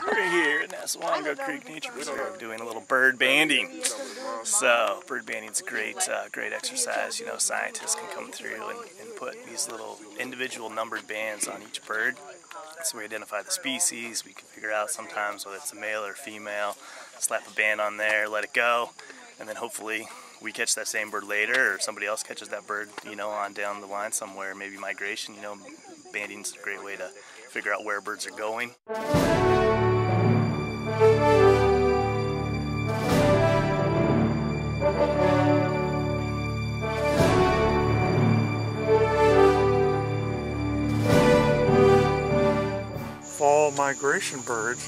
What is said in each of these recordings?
We're here in Nesawanga Creek Nature Preserve doing a little bird banding. So bird banding is a great exercise. You know, scientists can come through and put these little individual numbered bands on each bird. So we identify the species. We can figure out sometimes whether it's a male or female. Slap a band on there, let it go, and then hopefully we catch that same bird later, or somebody else catches that bird, you know, on down the line somewhere, maybe migration. You know, banding's a great way to figure out where birds are going. Fall migration birds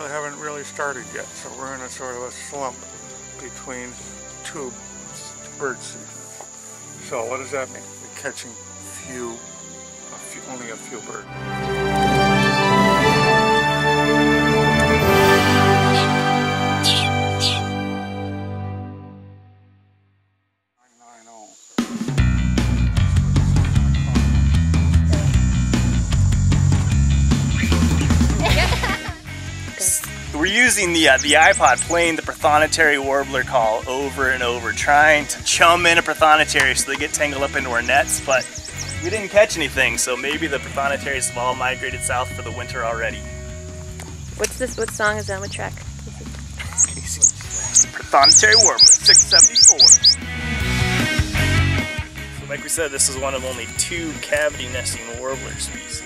haven't really started yet, so we're in a sort of a slump between two bird seasons. So what does that mean? We're catching only a few birds. We're using the iPod playing the Prothonotary warbler call over and over, trying to chum in a Prothonotary so they get tangled up into our nets, but we didn't catch anything, so maybe the Prothonotaries have all migrated south for the winter already. What's this? What song is on the track? Prothonotary warbler, 674. So like we said, this is one of only 2 cavity nesting warbler species.